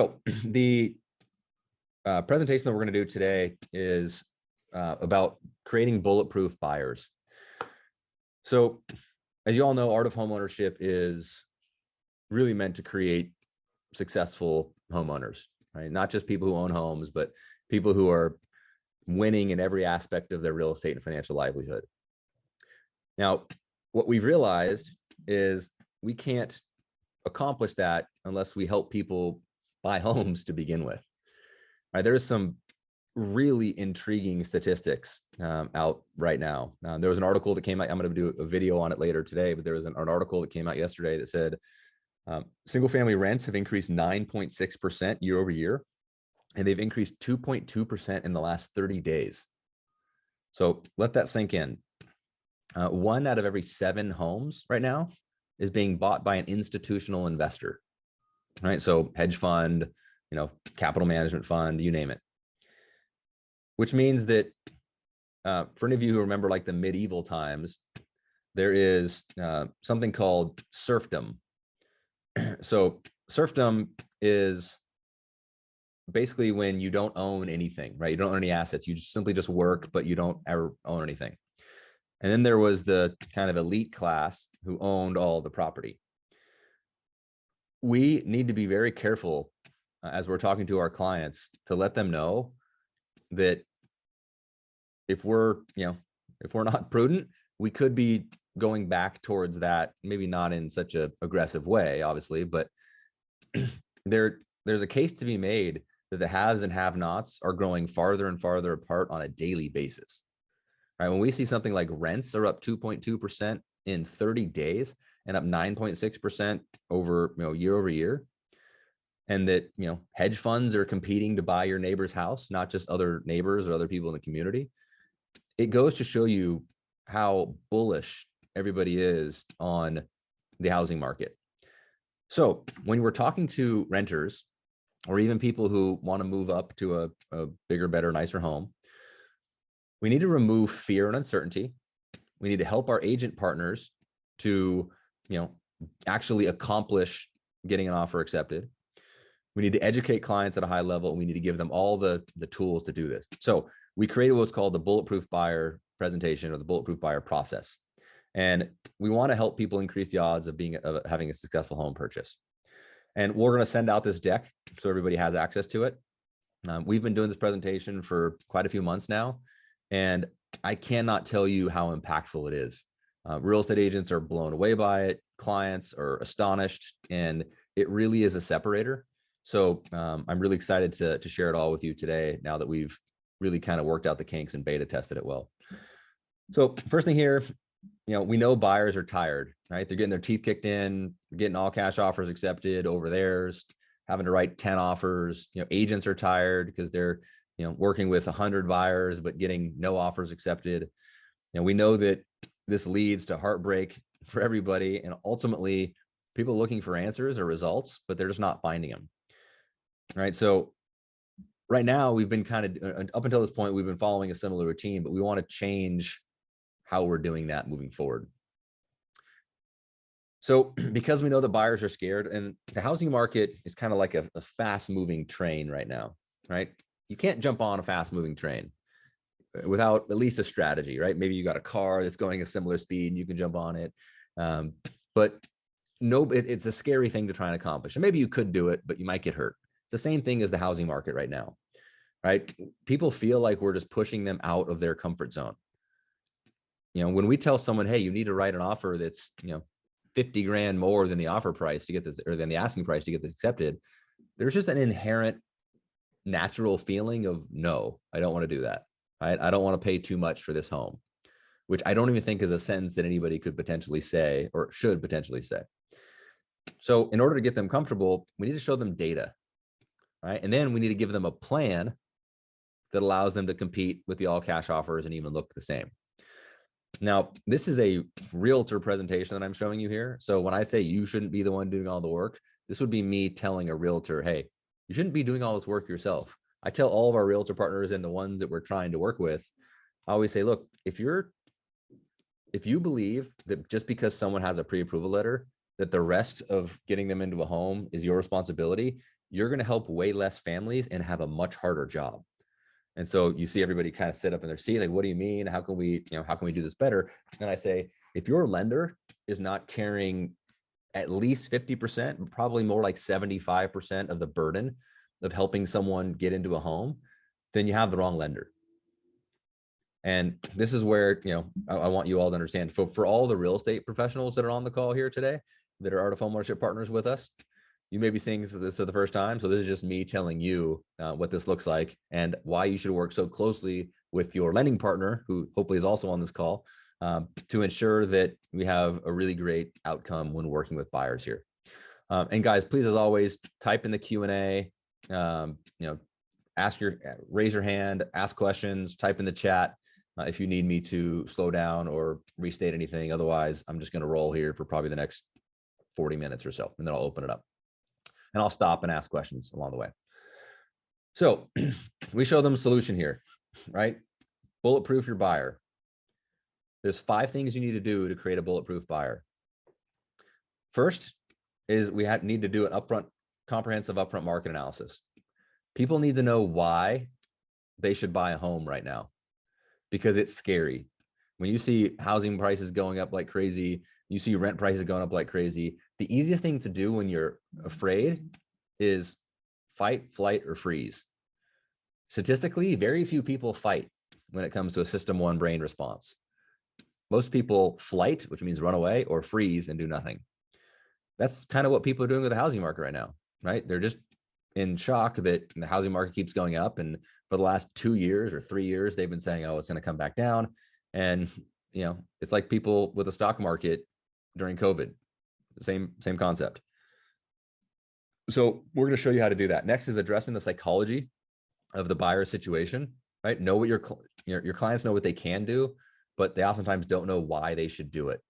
Oh, the presentation that we're going to do today is about creating bulletproof buyers. So as you all know, Art of Homeownership is really meant to create successful homeowners, right? Not just people who own homes, but people who are winning in every aspect of their real estate and financial livelihood. Now, what we've realized is we can't accomplish that unless we help people buy homes to begin with. Right? There's some really intriguing statistics out right now. There was an article that came out. I'm going to do a video on it later today, but there was an article that came out yesterday that said single-family rents have increased 9.6% year over year, and they've increased 2.2% in the last 30 days. So let that sink in. 1 out of every 7 homes right now is being bought by an institutional investor, right? So hedge fund, capital management fund, you name it. Which means that for any of you who remember like the medieval times, there is something called serfdom. So serfdom is basically when you don't own anything, right? You don't own any assets. You just simply work, but you don't ever own anything. And then there was the kind of elite class who owned all the property. We need to be very careful as we're talking to our clients to let them know that if we're not prudent, we could be going back towards that, maybe not in such an aggressive way, obviously, but there's a case to be made that the haves and have-nots are growing farther and farther apart on a daily basis. Right? When we see something like rents are up 2.2% in 30 days and up 9.6% over year over year, and that hedge funds are competing to buy your neighbor's house, not just other neighbors or other people in the community, it goes to show you how bullish everybody is on the housing market. So when we're talking to renters or even people who want to move up to a bigger, better, nicer home, we need to remove fear and uncertainty. We need to help our agent partners to, actually accomplish getting an offer accepted. We need to educate clients at a high level, and we need to give them all the tools to do this. So we created what's called the Bulletproof Buyer presentation, or the Bulletproof Buyer process. And we want to help people increase the odds of having a successful home purchase. And we're going to send out this deck so everybody has access to it. We've been doing this presentation for quite a few months now, and I cannot tell you how impactful it is. Real estate agents are blown away by it. Clients are astonished, and it really is a separator. So I'm really excited to share it all with you today, now that we've really kind of worked out the kinks and beta tested it well. So first thing here, we know buyers are tired, right? They're getting their teeth kicked in, getting all cash offers accepted over theirs, having to write 10 offers. Agents are tired because they're, working with 100 buyers, but getting no offers accepted. We know that this leads to heartbreak for everybody. And ultimately, people looking for answers or results, but they're just not finding them. Right. So right now, we've been kind of, up until this point, we've been following a similar routine, but we want to change how we're doing that moving forward. So because we know that buyers are scared, and the housing market is kind of like a fast moving train right now, right? You can't jump on a fast moving train without at least a strategy, right? Maybe you got a car that's going a similar speed and you can jump on it. But no, it's a scary thing to try and accomplish. And maybe you could do it, but you might get hurt. It's the same thing as the housing market right now, right? People feel like we're just pushing them out of their comfort zone. When we tell someone, hey, you need to write an offer that's, 50 grand more than the offer price to get this, or than the asking price to get this accepted, there's just an inherent natural feeling of, no, I don't want to do that. Right? I don't want to pay too much for this home, which I don't even think is a sentence that anybody could potentially say or should potentially say. So in order to get them comfortable, we need to show them data, right? And then we need to give them a plan that allows them to compete with the all cash offers and even look the same. Now, this is a realtor presentation that I'm showing you here. So when I say you shouldn't be the one doing all the work, this would be me telling a realtor, hey, you shouldn't be doing all this work yourself. I tell all of our realtor partners and the ones that we're trying to work with, I always say, look, if you believe that just because someone has a pre-approval letter, that the rest of getting them into a home is your responsibility, you're going to help way less families and have a much harder job. And so you see everybody kind of sit up in their seat, like, what do you mean? How can we, how can we do this better? And I say, if your lender is not carrying at least 50%, probably more like 75% of the burden of helping someone get into a home, then you have the wrong lender. And this is where, I want you all to understand, for all the real estate professionals that are on the call here today, that are Art of Homeownership partners with us, you may be seeing this for the first time. So this is just me telling you what this looks like and why you should work so closely with your lending partner, who hopefully is also on this call, to ensure that we have a really great outcome when working with buyers here. And guys, please, as always, type in the Q&A, raise your hand, ask questions, type in the chat if you need me to slow down or restate anything. Otherwise, I'm just going to roll here for probably the next 40 minutes or so, and then I'll open it up. And I'll stop and ask questions along the way. So we show them a solution here, right? Bulletproof your buyer. There's 5 things you need to do to create a bulletproof buyer. First is we need to do an comprehensive upfront market analysis. People need to know why they should buy a home right now, because it's scary. When you see housing prices going up like crazy, you see rent prices going up like crazy, the easiest thing to do when you're afraid is fight, flight, or freeze. Statistically, very few people fight when it comes to a system 1 brain response. Most people flight, which means run away, or freeze and do nothing. That's kind of what people are doing with the housing market right now, right? They're just in shock that the housing market keeps going up. And for the last 2 years or 3 years, they've been saying, oh, it's going to come back down. And, it's like people with the stock market during COVID, same concept. So we're going to show you how to do that. Next is addressing the psychology of the buyer situation, right? Know what your clients know what they can do, but they oftentimes don't know why they should do it.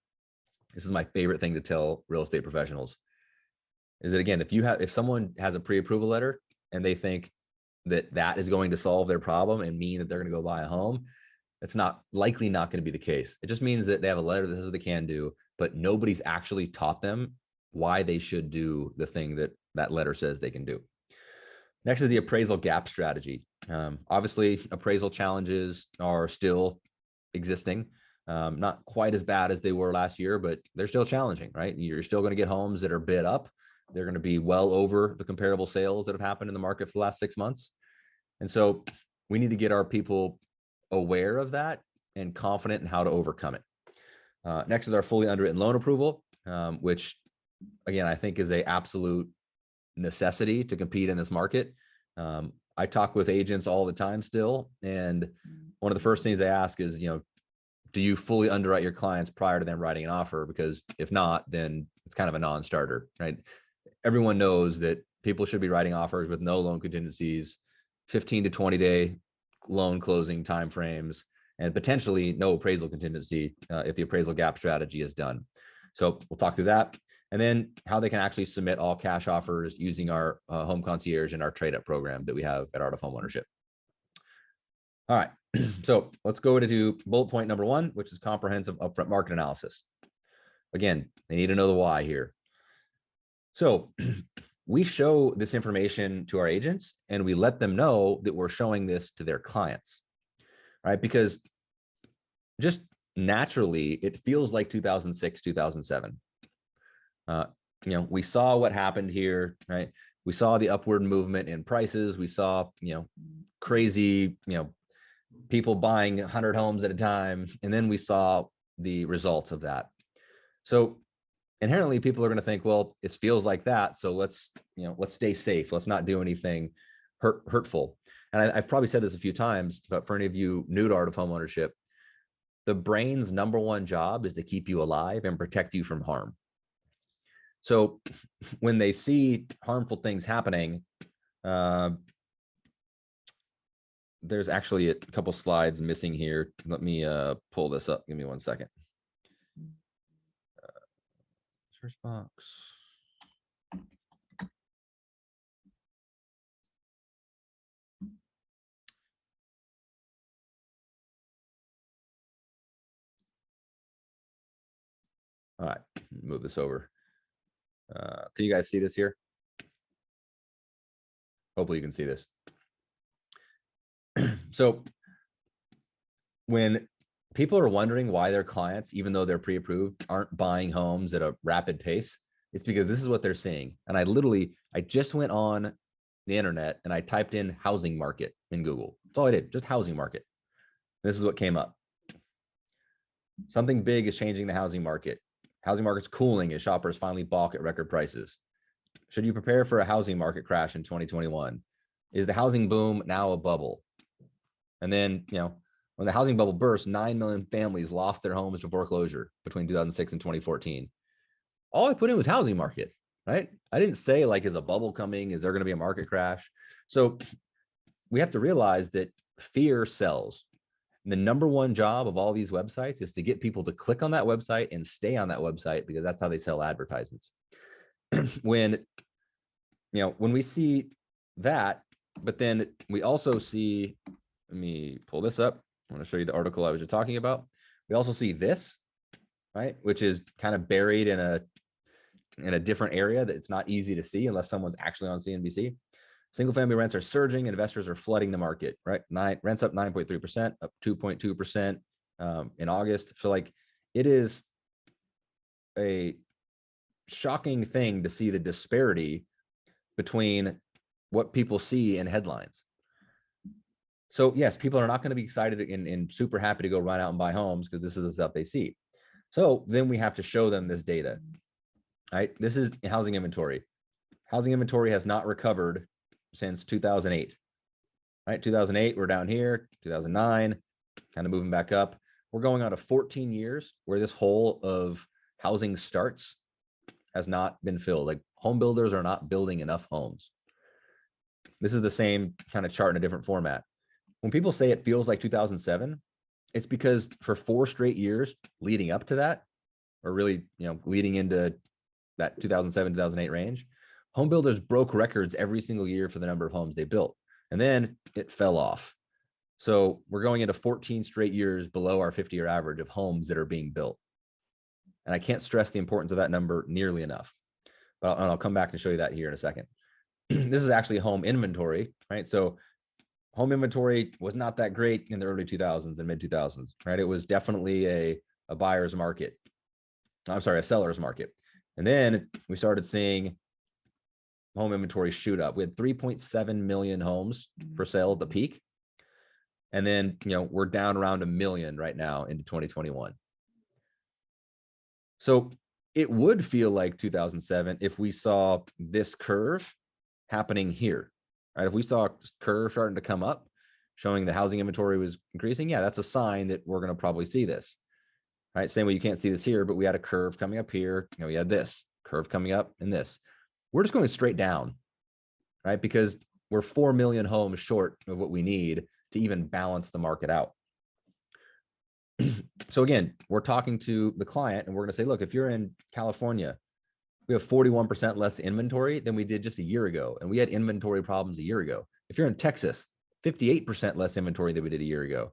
This is my favorite thing to tell real estate professionals is that, again, if someone has a pre-approval letter and they think that is going to solve their problem and mean that they're going to go buy a home, it's likely not going to be the case. It just means that they have a letter that says what they can do, but nobody's actually taught them why they should do the thing that letter says they can do. Next is the appraisal gap strategy. Obviously, appraisal challenges are still existing. Not quite as bad as they were last year, but they're still challenging, right? You're still going to get homes that are bid up. They're going to be well over the comparable sales that have happened in the market for the last 6 months. And so we need to get our people aware of that and confident in how to overcome it. Next is our fully underwritten loan approval, which, again, I think is an absolute necessity to compete in this market. I talk with agents all the time still, and one of the first things they ask is, do you fully underwrite your clients prior to them writing an offer? Because if not, then it's kind of a non-starter, right? Everyone knows that people should be writing offers with no loan contingencies, 15 to 20 day loan closing timeframes, and potentially no appraisal contingency if the appraisal gap strategy is done. So we'll talk through that. And then how they can actually submit all cash offers using our home concierge and our trade up program that we have at Art of Homeownership. All right, so let's go to do bullet point number 1, which is comprehensive upfront market analysis. Again, they need to know the why here. So we show this information to our agents and we let them know that we're showing this to their clients, right? Because just naturally, it feels like 2006, 2007. We saw what happened here, right? We saw the upward movement in prices. We saw, crazy, people buying 100 homes at a time. And then we saw the results of that. So inherently people are going to think, well, it feels like that. So let's stay safe. Let's not do anything hurtful. And I've probably said this a few times, but for any of you new to Art of Homeownership, the brain's number 1 job is to keep you alive and protect you from harm. So when they see harmful things happening, there's actually a couple slides missing here. Let me pull this up. Give me 1 second. Search box. All right, move this over. Can you guys see this here? Hopefully you can see this. So when people are wondering why their clients, even though they're pre-approved, aren't buying homes at a rapid pace, it's because this is what they're seeing. And I just went on the internet and I typed in housing market in Google. That's all I did, just housing market. This is what came up. Something big is changing the housing market. Housing market's cooling as shoppers finally balk at record prices. Should you prepare for a housing market crash in 2021? Is the housing boom now a bubble? And then, when the housing bubble burst, 9 million families lost their homes to foreclosure between 2006 and 2014. All I put in was housing market, right? I didn't say like, is a bubble coming? Is there going to be a market crash? So we have to realize that fear sells. And the number one job of all these websites is to get people to click on that website and stay on that website, because that's how they sell advertisements. when we see that, but then we also see, let me pull this up. I want to show you the article I was just talking about. We also see this, right? Which is kind of buried in a different area that it's not easy to see unless someone's actually on CNBC. Single family rents are surging. Investors are flooding the market, right? Rents up 9.3%, up 2.2% in August. So like, it is a shocking thing to see the disparity between what people see in headlines. So yes, people are not going to be excited and super happy to go run out and buy homes because this is the stuff they see. So then we have to show them this data, right? This is housing inventory. Housing inventory has not recovered since 2008, right? 2008, we're down here, 2009, kind of moving back up. We're going on to 14 years where this hole of housing starts has not been filled. Like, home builders are not building enough homes. This is the same kind of chart in a different format. When people say it feels like 2007, it's because for 4 straight years leading up to that, or really, leading into that 2007, 2008 range, home builders broke records every single year for the number of homes they built. And then it fell off. So we're going into 14 straight years below our 50-year average of homes that are being built. And I can't stress the importance of that number nearly enough. But I'll come back and show you that here in a second. This is actually home inventory, right? So home inventory was not that great in the early 2000s and mid 2000s, right? It was definitely a buyer's market. I'm sorry, a seller's market. And then we started seeing home inventory shoot up. We had 3.7 million homes for sale at the peak. And then, we're down around 1 million right now into 2021. So it would feel like 2007 if we saw this curve happening here, right? If we saw a curve starting to come up showing the housing inventory was increasing, yeah, that's a sign that we're going to probably see this, right? Same way you can't see this here, but we had a curve coming up here. We had this curve coming up and this. We're just going straight down, right? Because we're 4 million homes short of what we need to even balance the market out. So again, we're talking to the client and we're going to say, look, if you're in California, we have 41% less inventory than we did just a year ago. And we had inventory problems a year ago. If you're in Texas, 58% less inventory than we did a year ago.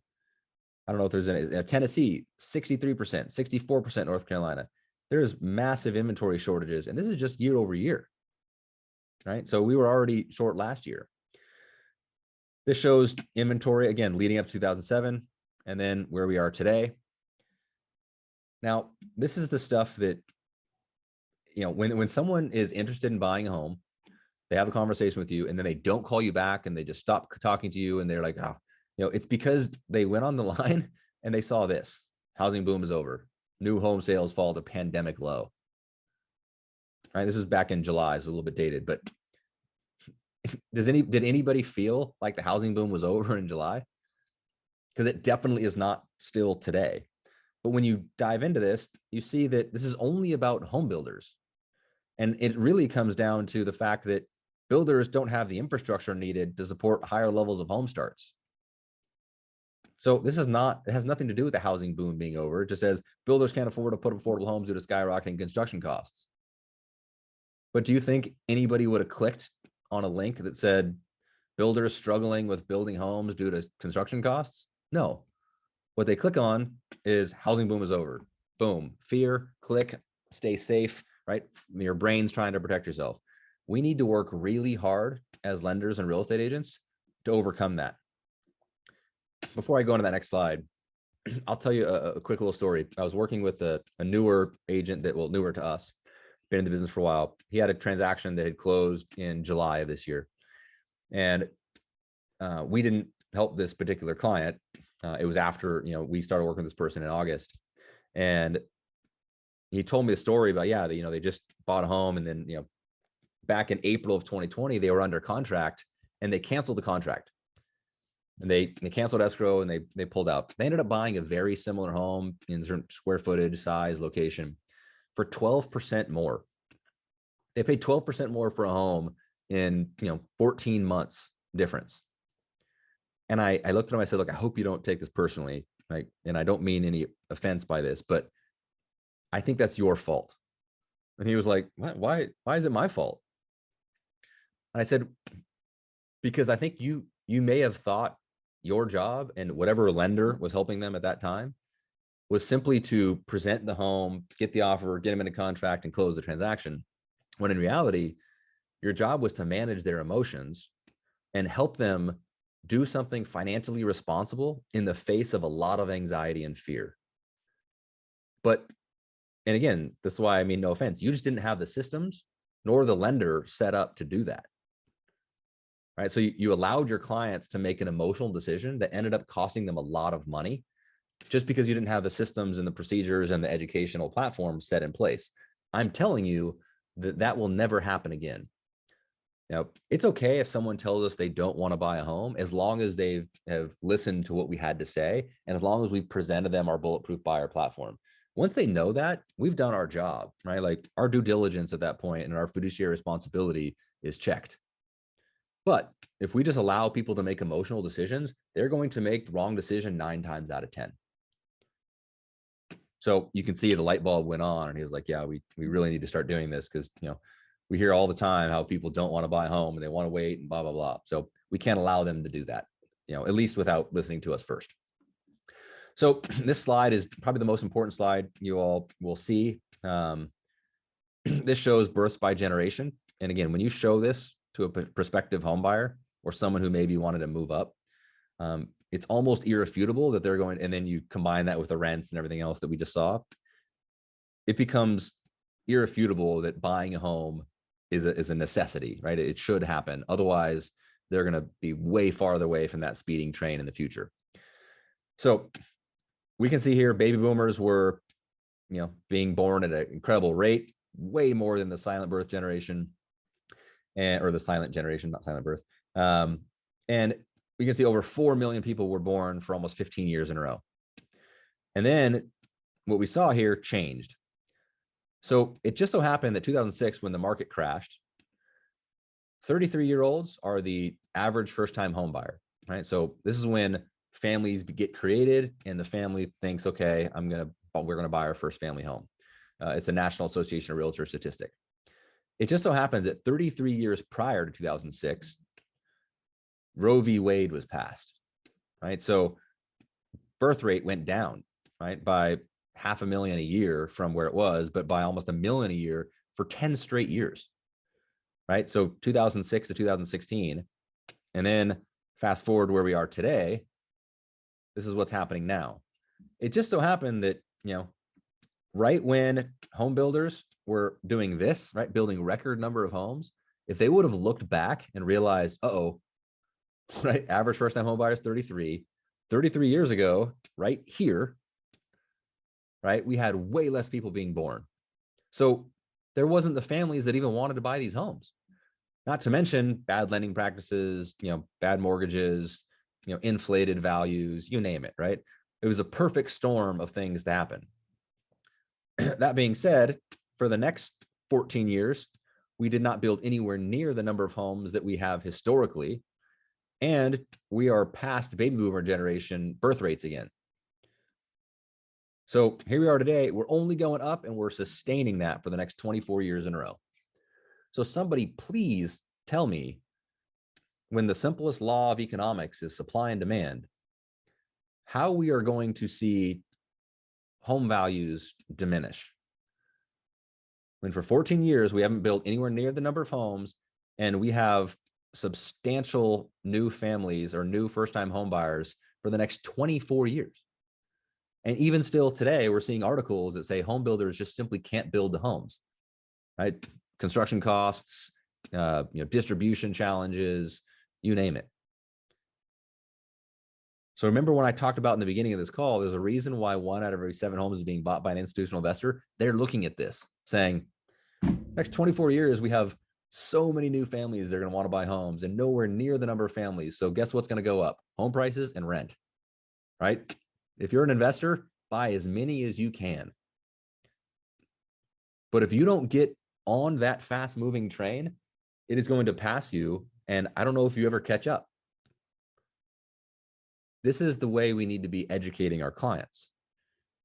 I don't know if there's any. Tennessee, 63%, 64% North Carolina. There's massive inventory shortages. And this is just year over year, right? So we were already short last year. This shows inventory, again, leading up to 2007, and then where we are today. Now, this is the stuff that, when someone is interested in buying a home, they have a conversation with you and then they don't call you back and they just stop talking to you and they're like, it's because they went on the line and they saw this. Housing boom is over. New home sales fall to pandemic low. All right, this was back in July. It's a little bit dated, but did anybody feel like the housing boom was over in July? Because it definitely is not still today. But when you dive into this, you see that this is only about home builders. And it really comes down to the fact that builders don't have the infrastructure needed to support higher levels of home starts. So it has nothing to do with the housing boom being over. It just says builders can't afford to put affordable homes due to skyrocketing construction costs. But do you think anybody would have clicked on a link that said builders struggling with building homes due to construction costs? No. What they click on is housing boom is over. Boom. Fear, click, stay safe, right? Your brain's trying to protect yourself. We need to work really hard as lenders and real estate agents to overcome that. Before I go into that next slide, I'll tell you a quick little story. I was working with a newer agent that, well, newer to us, been in the business for a while. He had a transaction that had closed in July of this year. And we didn't help this particular client. It was after, we started working with this person in August. And he told me the story about, they just bought a home. And then, back in April of 2020, they were under contract and they canceled the contract. And they canceled escrow and they pulled out. They ended up buying a very similar home in certain square footage, size, location for 12% more. They paid 12% more for a home in 14 months difference. And I looked at him, I said, look, I hope you don't take this personally. Like, and I don't mean any offense by this, but I think that's your fault. And he was like, what? Why is it my fault? And I said, because I think you may have thought your job and whatever lender was helping them at that time was simply to present the home, get the offer, get them in a contract and close the transaction. When in reality, your job was to manage their emotions and help them do something financially responsible in the face of a lot of anxiety and fear. But, and again, this is why I mean, no offense, you just didn't have the systems nor the lender set up to do that. Right. So you allowed your clients to make an emotional decision that ended up costing them a lot of money just because you didn't have the systems and the procedures and the educational platforms set in place. I'm telling you that that will never happen again. Now, it's okay if someone tells us they don't want to buy a home, as long as they have listened to what we had to say, and as long as we presented them our Bulletproof buyer platform. Once they know that, we've done our job, right? Like our due diligence at that point and our fiduciary responsibility is checked. But if we just allow people to make emotional decisions, they're going to make the wrong decision 9 times out of 10. So you can see the light bulb went on and he was like, yeah, we really need to start doing this because, we hear all the time how people don't want to buy a home and they want to wait and blah, blah, blah. So we can't allow them to do that, at least without listening to us first. So this slide is probably the most important slide you all will see. This shows births by generation. And again, when you show this to a prospective home buyer or someone who maybe wanted to move up, it's almost irrefutable that they're going, and then you combine that with the rents and everything else that we just saw. It becomes irrefutable that buying a home is a necessity, right? It should happen. Otherwise, they're going to be way farther away from that speeding train in the future. So we can see here, baby boomers were, being born at an incredible rate, way more than the silent birth generation, or the silent generation, not silent birth. And we can see over 4 million people were born for almost 15 years in a row. And then what we saw here changed. So it just so happened that 2006, when the market crashed, 33-year-olds are the average first-time home buyer, right? So this is when families get created and the family thinks, okay, we're going to buy our first family home. It's a National Association of Realtors statistic. It just so happens that 33 years prior to 2006, Roe v. Wade was passed, right? So birth rate went down, right, by 500,000 a year from where it was, but by almost 1 million a year for 10 straight years, right? So 2006 to 2016, and then fast forward where we are today, this is what's happening now. It just so happened that, right when home builders were doing this, right, building record number of homes, if they would have looked back and realized, right, average first-time home buyers 33 years ago, right here, right, we had way less people being born. So there wasn't the families that even wanted to buy these homes. Not to mention bad lending practices, bad mortgages, inflated values, you name it, right? It was a perfect storm of things to happen. That being said, for the next 14 years, we did not build anywhere near the number of homes that we have historically. And we are past baby boomer generation birth rates again. So here we are today, we're only going up and we're sustaining that for the next 24 years in a row. So somebody please tell me, when the simplest law of economics is supply and demand, how we are going to see home values diminish. When for 14 years, we haven't built anywhere near the number of homes, and we have substantial new families or new first-time home buyers for the next 24 years. And even still today, we're seeing articles that say home builders just simply can't build the homes, right? Construction costs, distribution challenges, you name it. So remember when I talked about in the beginning of this call, there's a reason why 1 out of every 7 homes is being bought by an institutional investor. They're looking at this saying, next 24 years, we have so many new families that are going to want to buy homes and nowhere near the number of families. So guess what's going to go up? Home prices and rent, right? If you're an investor, buy as many as you can. But if you don't get on that fast moving train, it is going to pass you. And I don't know if you ever catch up. This is the way we need to be educating our clients.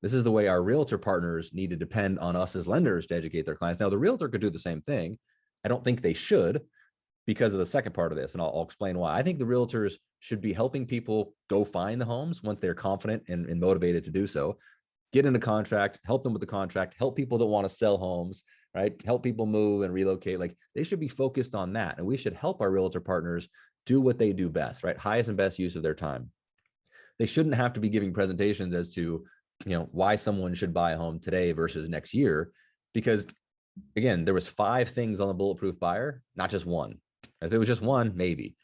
This is the way our realtor partners need to depend on us as lenders to educate their clients. Now, the realtor could do the same thing. I don't think they should because of the second part of this, and I'll explain why. I think the realtors should be helping people go find the homes once they're confident and motivated to do so. Get into contract, help them with the contract, help people that want to sell homes, right? Help people move and relocate. Like they should be focused on that. And we should help our realtor partners do what they do best, right? Highest and best use of their time. They shouldn't have to be giving presentations as to, why someone should buy a home today versus next year, because again, there was 5 things on the Bulletproof buyer, not just one. If it was just one, maybe.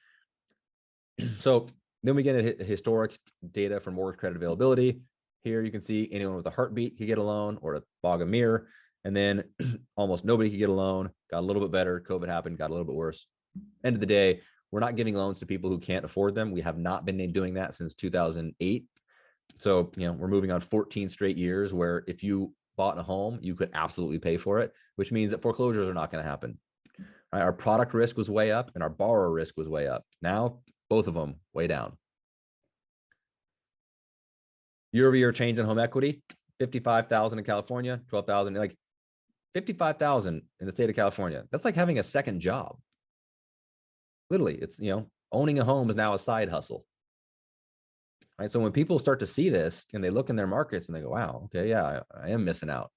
So then we get a historic data for mortgage credit availability. Here you can see anyone with a heartbeat could get a loan, or a bog of mirror. And then almost nobody could get a loan. Got a little bit better. COVID happened, got a little bit worse. End of the day, we're not giving loans to people who can't afford them. We have not been doing that since 2008. So, we're moving on 14 straight years where if you bought a home, you could absolutely pay for it, which means that foreclosures are not going to happen. Right? Our product risk was way up and our borrower risk was way up. Now, both of them way down. Year-over-year change in home equity, 55,000 in California, 12,000, like 55,000 in the state of California. That's like having a second job. Literally, it's, owning a home is now a side hustle. Right? So when people start to see this and they look in their markets and they go, wow, okay, yeah, I am missing out.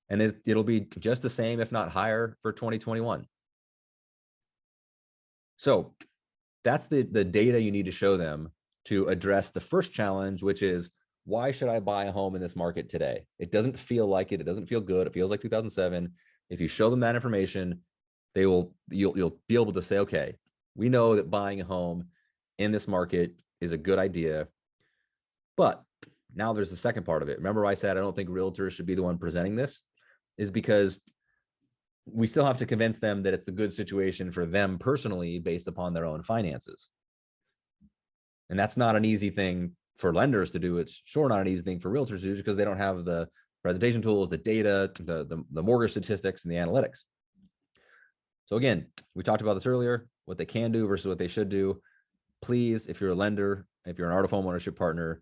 And it'll be just the same, if not higher, for 2021. So that's the data you need to show them to address the first challenge, which is, why should I buy a home in this market today? It doesn't feel like it. It doesn't feel good. It feels like 2007. If you show them that information, you'll be able to say, okay, we know that buying a home in this market is a good idea. But now there's the second part of it. Remember I said I don't think realtors should be the one presenting this, is because we still have to convince them that it's a good situation for them personally based upon their own finances. And that's not an easy thing for lenders to do. It's sure not an easy thing for realtors to do because they don't have the presentation tools, the data, the mortgage statistics, and the analytics. So again, we talked about this earlier, what they can do versus what they should do. Please, if you're a lender, if you're an art of homeownership partner,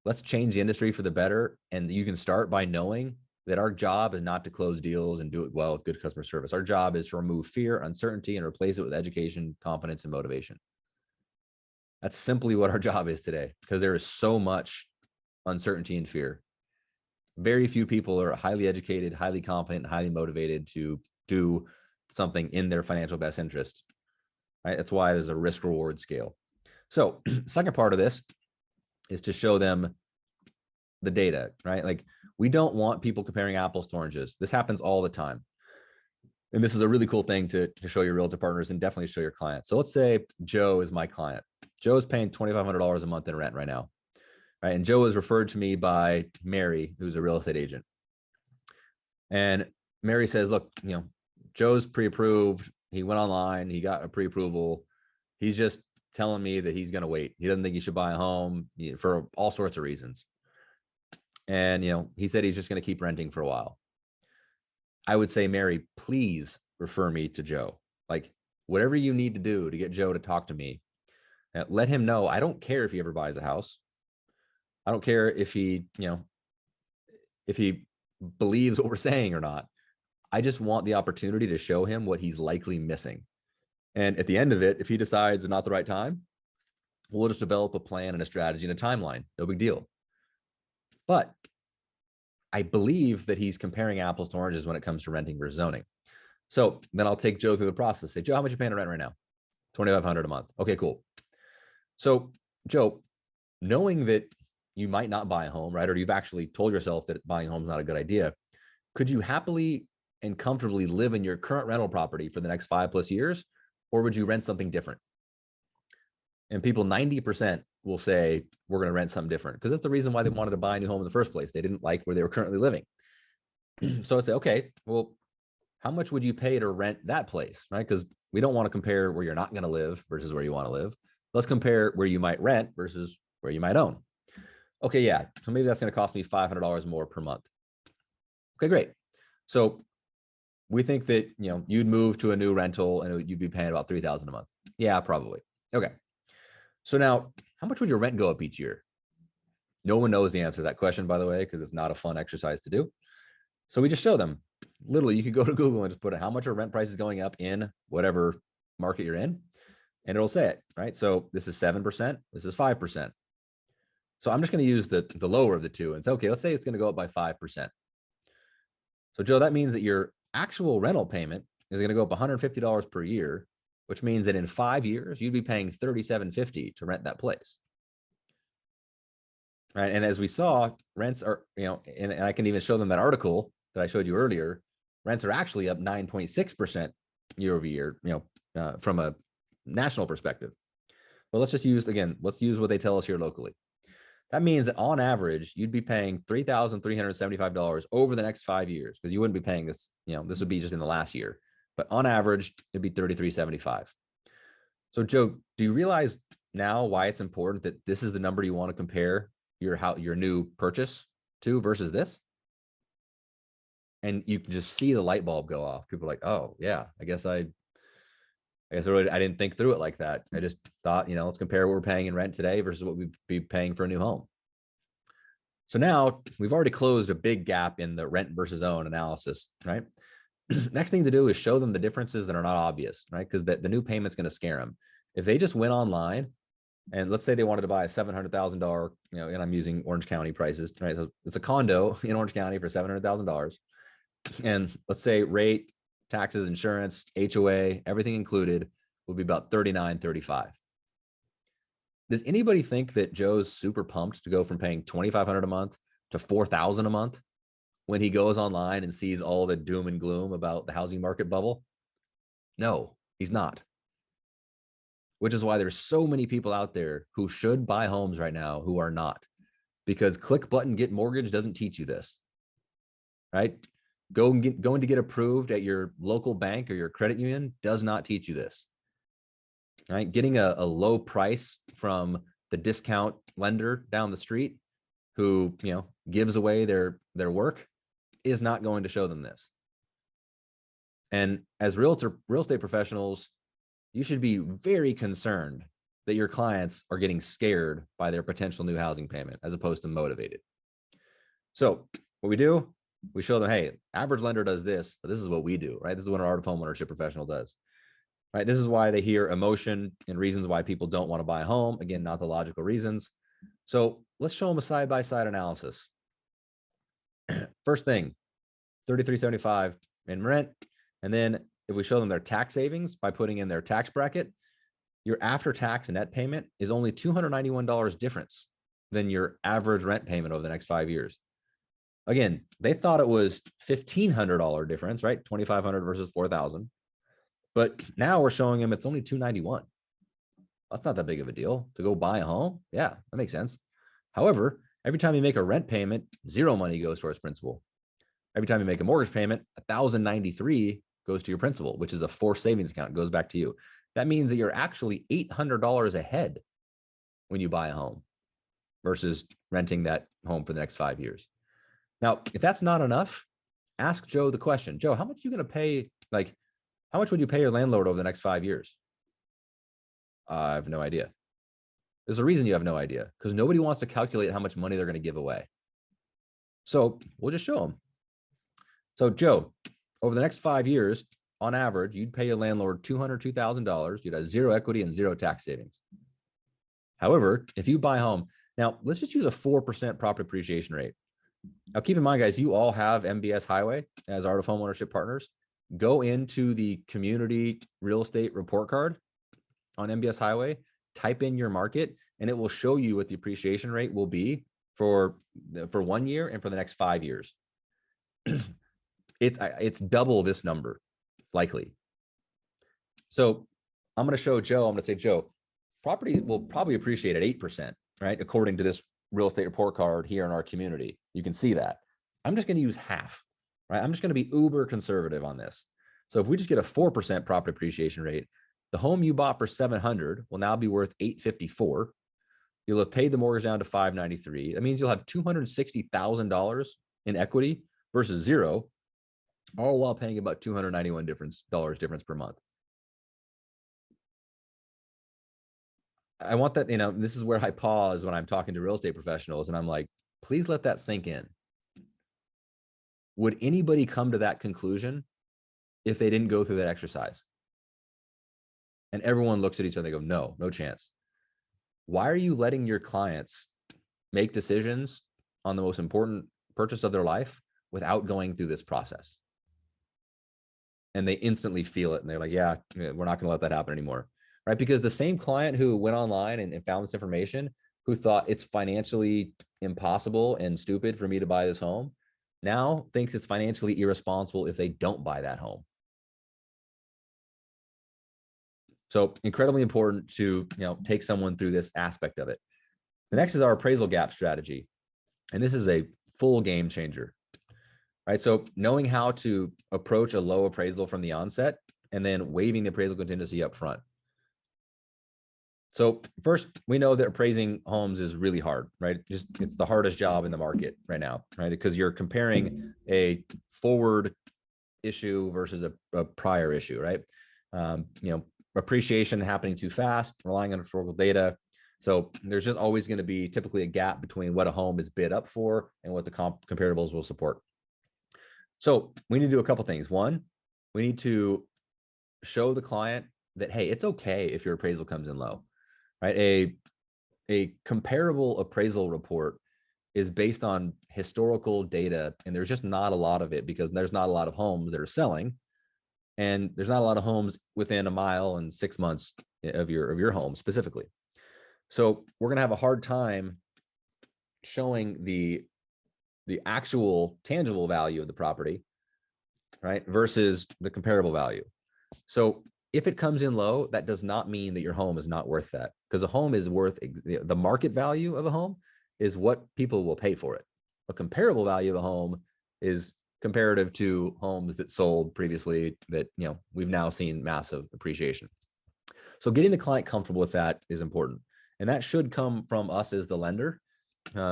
let's change the industry for the better. And you can start by knowing that our job is not to close deals and do it well with good customer service. Our job is to remove fear, uncertainty, and replace it with education, competence, and motivation. That's simply what our job is today, because there is so much uncertainty and fear. Very few people are highly educated, highly competent, highly motivated to do something in their financial best interest. Right? That's why there's a risk reward scale. So second part of this is to show them the data, right? Like, we don't want people comparing apples to oranges. This happens all the time. And this is a really cool thing to show your realtor partners and definitely show your clients. So let's say Joe is my client. Joe is paying $2,500 a month in rent right now. Right? And Joe was referred to me by Mary, who's a real estate agent. And Mary says, look, Joe's pre-approved. He went online, he got a pre-approval. He's just telling me that he's going to wait. He doesn't think he should buy a home for all sorts of reasons. And, he said he's just going to keep renting for a while. I would say, Mary, please refer me to Joe. Like, whatever you need to do to get Joe to talk to me, let him know. I don't care if he ever buys a house. I don't care if he, if he believes what we're saying or not. I just want the opportunity to show him what he's likely missing. And at the end of it, if he decides it's not the right time, we'll just develop a plan and a strategy and a timeline. No big deal. But I believe that he's comparing apples to oranges when it comes to renting versus owning. So then I'll take Joe through the process. Say, Joe, how much you paying to rent right now? $2,500 a month. Okay, cool. So Joe, knowing that you might not buy a home, right? Or you've actually told yourself that buying a home is not a good idea. Could you happily and comfortably live in your current rental property for the next 5+ years? Or would you rent something different? And people, 90% will say, we're going to rent something different, because that's the reason why they wanted to buy a new home in the first place. They didn't like where they were currently living. So I say, okay, well, how much would you pay to rent that place, right? Because we don't want to compare where you're not going to live versus where you want to live. Let's compare where you might rent versus where you might own. Okay, yeah, so maybe that's going to cost me $500 more per month. Okay, great. So we think that, you'd move to a new rental and you'd be paying about $3,000 a month. Yeah, probably. Okay. So now, how much would your rent go up each year? No one knows the answer to that question, by the way, because it's not a fun exercise to do. So we just show them. Literally, you could go to Google and just put how much are rent prices going up in whatever market you're in, and it'll say it, right? So this is 7%, this is 5%. So I'm just going to use the lower of the two and say, okay, let's say it's going to go up by 5%. So Joe, that means that your actual rental payment is going to go up $150 per year, which means that in 5 years, you'd be paying $37.50 to rent that place. Right. And as we saw, rents are, and I can even show them that article that I showed you earlier, rents are actually up 9.6% year over year, from a national perspective. But let's just use, again, let's use what they tell us here locally. That means that on average, you'd be paying $3,375 over the next 5 years, because you wouldn't be paying this, this would be just in the last year. But on average, it'd be $3,375. So Joe, do you realize now why it's important that this is the number you want to compare your new purchase to versus this? And you can just see the light bulb go off. People are like, oh yeah, I guess I didn't think through it like that. I just thought, let's compare what we're paying in rent today versus what we'd be paying for a new home. So now we've already closed a big gap in the rent versus own analysis, right? Next thing to do is show them the differences that are not obvious, right? Because the new payment's going to scare them. If they just went online and let's say they wanted to buy a $700,000, and I'm using Orange County prices, right? So it's a condo in Orange County for $700,000. And let's say rate, taxes, insurance, HOA, everything included would be about $39,35. Does anybody think that Joe's super pumped to go from paying $2,500 a month to $4,000 a month when he goes online and sees all the doom and gloom about the housing market bubble? No, he's not. Which is why there's so many people out there who should buy homes right now who are not, because click button, get mortgage doesn't teach you this, right? Going to get approved at your local bank or your credit union does not teach you this, right? Getting a low price from the discount lender down the street who, gives away their work is not going to show them this. And as real estate professionals, you should be very concerned that your clients are getting scared by their potential new housing payment as opposed to motivated. So what we do, we show them, hey, average lender does this, but this is what we do, right? This is what an art of homeownership professional does, right? This is why they hear emotion and reasons why people don't want to buy a home. Again, not the logical reasons. So let's show them a side-by-side analysis. First thing, $3,375 in rent. And then if we show them their tax savings by putting in their tax bracket, your after-tax net payment is only $291 difference than your average rent payment over the next 5 years. Again, they thought it was $1,500 difference, right? $2,500 versus $4,000. But now we're showing them it's only $291. That's not that big of a deal to go buy a home. Yeah, that makes sense. However, every time you make a rent payment, zero money goes towards principal. Every time you make a mortgage payment, $1,093 goes to your principal, which is a forced savings account. It goes back to you. That means that you're actually $800 ahead when you buy a home versus renting that home for the next 5 years. Now, if that's not enough, ask Joe the question. Joe, how much are you going to pay? Like, how much would you pay your landlord over the next 5 years? I have no idea. There's a reason you have no idea, because nobody wants to calculate how much money they're going to give away. So we'll just show them. So Joe, over the next 5 years, on average, you'd pay your landlord $202,000. You'd have zero equity and zero tax savings. However, if you buy a home, now let's just use a 4% property appreciation rate. Now, keep in mind, guys, you all have MBS Highway as Art of Homeownership partners. Go into the community real estate report card on MBS Highway, type in your market, and it will show you what the appreciation rate will be for 1 year and for the next 5 years. It's double this number, likely. So I'm going to show Joe, I'm going to say, Joe, property will probably appreciate at 8%, right? According to this real estate report card here in our community. You can see that. I'm just going to use half, right? I'm just going to be uber conservative on this. So if we just get a 4% property appreciation rate, the home you bought for 700 will now be worth 854. You'll have paid the mortgage down to 593. That means you'll have $260,000 in equity versus zero, all while paying about $291 difference per month. I want that, this is where I pause when I'm talking to real estate professionals and I'm like, please let that sink in. Would anybody come to that conclusion if they didn't go through that exercise? And everyone looks at each other and they go, no chance. Why are you letting your clients make decisions on the most important purchase of their life without going through this process? And they instantly feel it. And they're like, yeah, we're not going to let that happen anymore. Right? Because the same client who went online and found this information, who thought it's financially impossible and stupid for me to buy this home, now thinks it's financially irresponsible if they don't buy that home. So incredibly important to take someone through this aspect of it. The next is our appraisal gap strategy. And this is a full game changer. Right? So knowing how to approach a low appraisal from the onset and then waiving the appraisal contingency up front. So first, we know that appraising homes is really hard, right? It's the hardest job in the market right now, right? Because you're comparing a forward issue versus a prior issue, right? Appreciation happening too fast, relying on historical data. So there's just always going to be typically a gap between what a home is bid up for and what the comparables will support. So we need to do a couple things. One, we need to show the client that, hey, it's okay if your appraisal comes in low. Right? A comparable appraisal report is based on historical data, and there's just not a lot of it because there's not a lot of homes that are selling, and there's not a lot of homes within a mile and 6 months of your home specifically. So we're going to have a hard time showing the actual tangible value of the property, right, versus the comparable value. So if it comes in low, that does not mean that your home is not worth that, because a home is worth the market value of a home is what people will pay for it. A comparable value of a home is comparative to homes that sold previously that we've now seen massive appreciation. So getting the client comfortable with that is important, and that should come from us as the lender,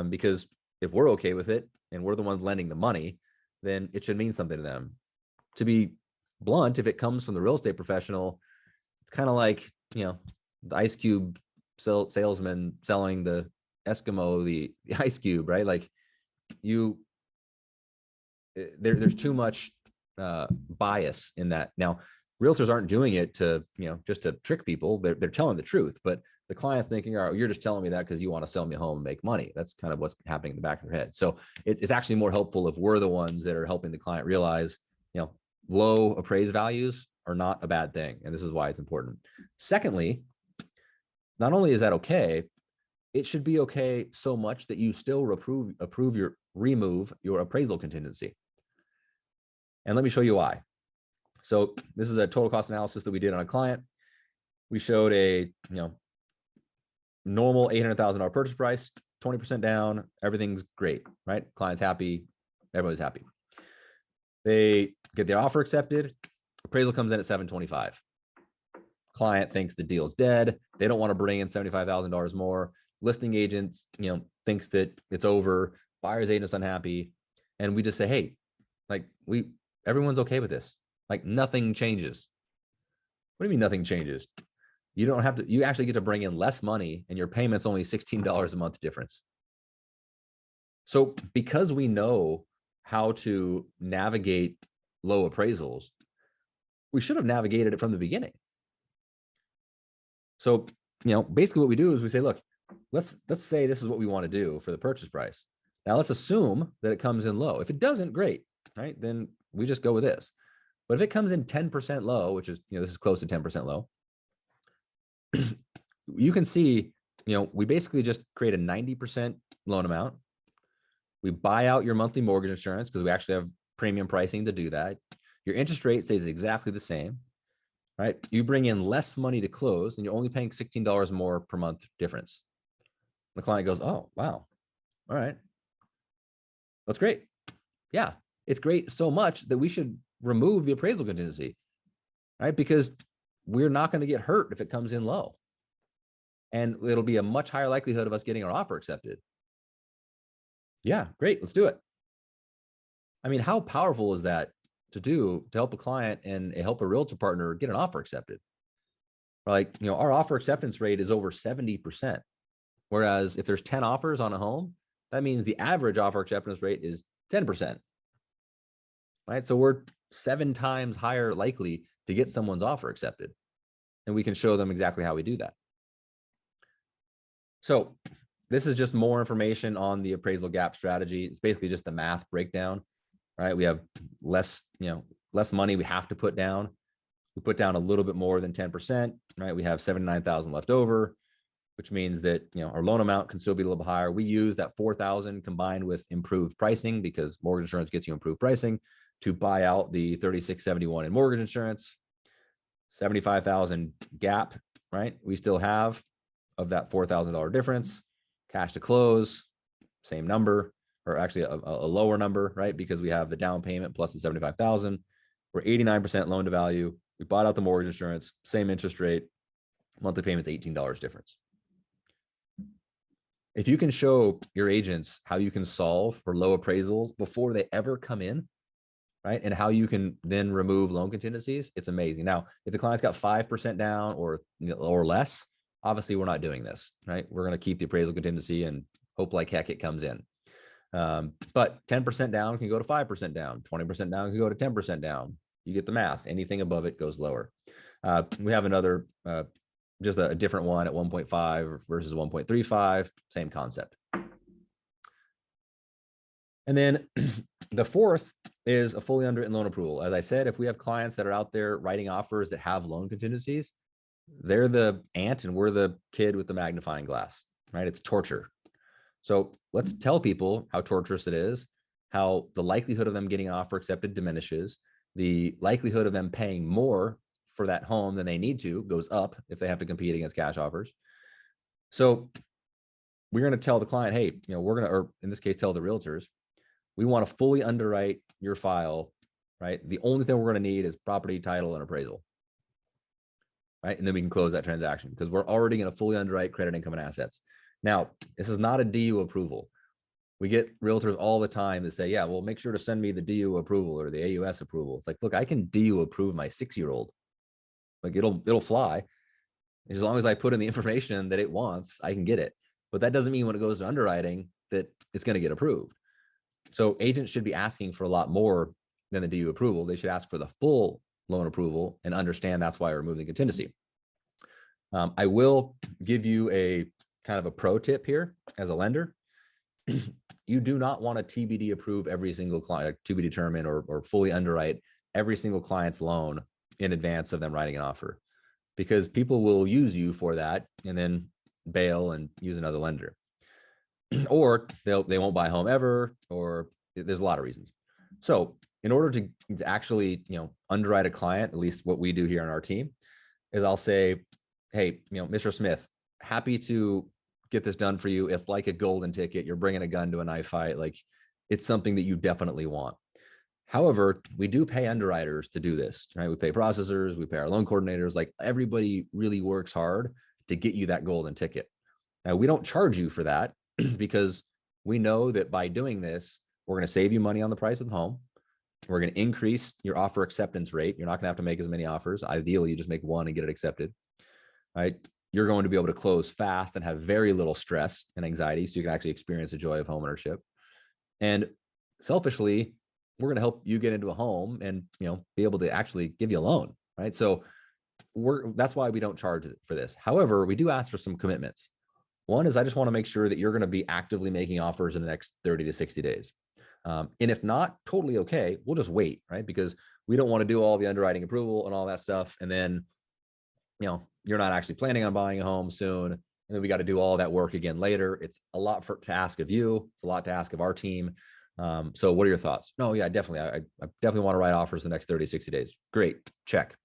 because if we're okay with it and we're the ones lending the money, then it should mean something to them. To be blunt, if it comes from the real estate professional, it's kind of like the ice cube salesman selling the Eskimo the ice cube, right? Like there's too much bias in that. Now, realtors aren't doing it to just to trick people. They're telling the truth, but the client's thinking, all right, you're just telling me that because you want to sell me a home and make money. That's kind of what's happening in the back of their head. So it's actually more helpful if we're the ones that are helping the client realize low appraised values are not a bad thing. And this is why it's important. Secondly, not only is that okay, it should be okay so much that you still remove your appraisal contingency. And let me show you why. So this is a total cost analysis that we did on a client. We showed a normal $800,000 purchase price, 20% down, everything's great, right? Client's happy, everybody's happy. They get their offer accepted. Appraisal comes in at $725. Client thinks the deal's dead. They don't want to bring in $75,000 more. Listing agents, thinks that it's over. Buyer's agent's unhappy. And we just say, hey, like everyone's okay with this. Like nothing changes. What do you mean nothing changes? You don't have to, you actually get to bring in less money and your payment's only $16 a month difference. So because we know how to navigate low appraisals, we should have navigated it from the beginning. So, basically what we do is we say, look, let's say this is what we want to do for the purchase price. Now let's assume that it comes in low. If it doesn't, great, right? Then we just go with this. But if it comes in 10% low, which is, this is close to 10% low, you can see, we basically just create a 90% loan amount. We buy out your monthly mortgage insurance because we actually have premium pricing to do that. Your interest rate stays exactly the same, right? You bring in less money to close and you're only paying $16 more per month difference. The client goes, oh, wow. All right. That's great. Yeah. It's great so much that we should remove the appraisal contingency, right? Because we're not going to get hurt if it comes in low. And it'll be a much higher likelihood of us getting our offer accepted. Yeah, great. Let's do it. I mean, how powerful is that to do to help a client and help a realtor partner get an offer accepted? Like, our offer acceptance rate is over 70%. Whereas if there's 10 offers on a home, that means the average offer acceptance rate is 10%. Right? So we're 7 times higher likely to get someone's offer accepted. And we can show them exactly how we do that. So this is just more information on the appraisal gap strategy. It's basically just the math breakdown, right? We have less money we have to put down. We put down a little bit more than 10%, right? We have 79,000 left over, which means that, our loan amount can still be a little bit higher. We use that 4,000 combined with improved pricing because mortgage insurance gets you improved pricing to buy out the 3671 in mortgage insurance, 75,000 gap, right? We still have of that $4,000 difference, cash to close, same number, or actually a lower number, right? Because we have the down payment plus the 75,000. We're 89% loan to value. We bought out the mortgage insurance, same interest rate, monthly payment's $18 difference. If you can show your agents how you can solve for low appraisals before they ever come in, right? And how you can then remove loan contingencies, it's amazing. Now, if the client's got 5% down or less, obviously we're not doing this, right? We're going to keep the appraisal contingency and hope like heck it comes in. But 10% down can go to 5% down, 20% down can go to 10% down. You get the math. Anything above it goes lower. We have another, just a different one at 1.5 versus 1.35, same concept. And then the fourth is a fully underwritten loan approval. As I said, if we have clients that are out there writing offers that have loan contingencies, they're the ant and we're the kid with the magnifying glass, right? It's torture. So let's tell people how torturous it is, how the likelihood of them getting an offer accepted diminishes, the likelihood of them paying more for that home than they need to goes up if they have to compete against cash offers. So we're going to tell the client, hey, we're going to, or in this case, tell the realtors, we want to fully underwrite your file, right? The only thing we're going to need is property, title, and appraisal, right? And then we can close that transaction because we're already going to fully underwrite credit, income, and assets. Now, this is not a DU approval. We get realtors all the time that say, yeah, well, make sure to send me the DU approval or the AUS approval. It's like, look, I can DU approve my 6-year-old. Like it'll fly. As long as I put in the information that it wants, I can get it. But that doesn't mean when it goes to underwriting that it's going to get approved. So agents should be asking for a lot more than the DU approval. They should ask for the full loan approval and understand that's why we're removing contingency. I will give you a kind of a pro tip here as a lender. You do not want to TBD approve every single client, to be determined or fully underwrite every single client's loan in advance of them writing an offer, because people will use you for that and then bail and use another lender. Or they won't buy a home ever, or there's a lot of reasons. So in order to actually, underwrite a client, at least what we do here on our team, is I'll say, hey, Mr. Smith, happy to get this done for you. It's like a golden ticket. You're bringing a gun to a knife fight. Like it's something that you definitely want. However, we do pay underwriters to do this, right? We pay processors, we pay our loan coordinators. Like everybody really works hard to get you that golden ticket. Now, we don't charge you for that because we know that by doing this, we're going to save you money on the price of the home. We're going to increase your offer acceptance rate. You're not going to have to make as many offers. Ideally, you just make one and get it accepted, right? You're going to be able to close fast and have very little stress and anxiety, so you can actually experience the joy of homeownership. And selfishly, we're going to help you get into a home and be able to actually give you a loan, right? So that's why we don't charge for this. However, we do ask for some commitments. One is I just want to make sure that you're going to be actively making offers in the next 30 to 60 days. And if not, totally okay. We'll just wait, right? Because we don't want to do all the underwriting approval and all that stuff. And then, you're not actually planning on buying a home soon. And then we got to do all that work again later. It's a lot to ask of you. It's a lot to ask of our team. So what are your thoughts? No, yeah, definitely. I definitely want to write offers the next 30, 60 days. Great. Check.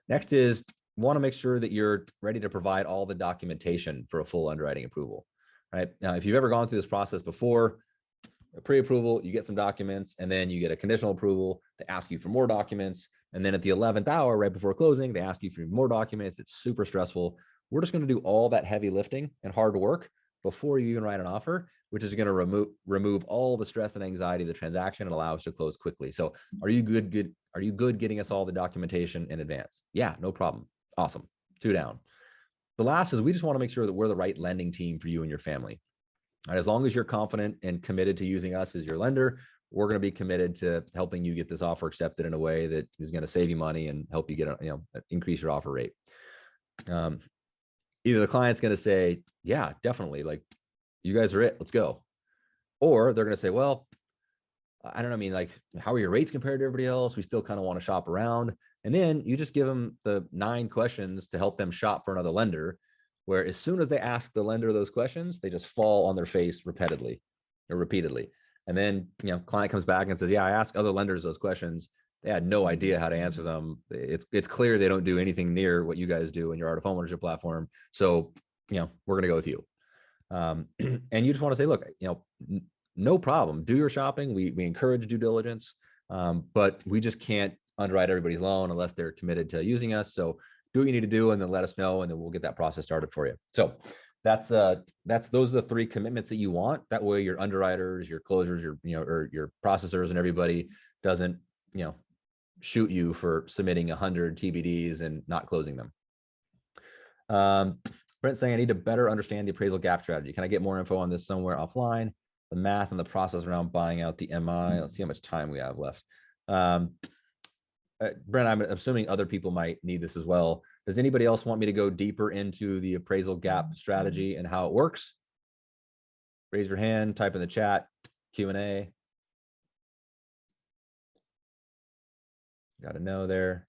Next is want to make sure that you're ready to provide all the documentation for a full underwriting approval, right? Now, if you've ever gone through this process before, pre-approval, you get some documents, and then you get a conditional approval. They ask you for more documents. And then at the 11th hour, right before closing, they ask you for more documents. It's super stressful. We're just going to do all that heavy lifting and hard work before you even write an offer, which is going to remove all the stress and anxiety of the transaction and allow us to close quickly. So are you good? Are you good getting us all the documentation in advance? Yeah, no problem. Awesome. 2 down. The last is we just want to make sure that we're the right lending team for you and your family. Right, as long as you're confident and committed to using us as your lender, we're going to be committed to helping you get this offer accepted in a way that is going to save you money and help you get increase your offer rate. Either the client's going to say, yeah, definitely, like, you guys are it, let's go. Or they're going to say, well, I don't know, I mean, like, how are your rates compared to everybody else? We still kind of want to shop around. And then you just give them the 9 questions to help them shop for another lender, where as soon as they ask the lender those questions, they just fall on their face repeatedly. And then, client comes back and says, yeah, I asked other lenders those questions. They had no idea how to answer them. It's clear they don't do anything near what you guys do in your art of homeownership platform. So, we're going to go with you. And you just want to say, look, no problem. Do your shopping. We encourage due diligence, but we just can't underwrite everybody's loan unless they're committed to using us. So do what you need to do, and then let us know, and then we'll get that process started for you. So those are the 3 commitments that you want. That way, your underwriters, your closers, your processors, and everybody doesn't shoot you for submitting 100 TBDs and not closing them. Brent's saying, I need to better understand the appraisal gap strategy. Can I get more info on this somewhere offline? The math and the process around buying out the MI. Let's see how much time we have left. Brent, I'm assuming other people might need this as well. Does anybody else want me to go deeper into the appraisal gap strategy and how it works? Raise your hand, type in the chat, Q&A. Got a no there.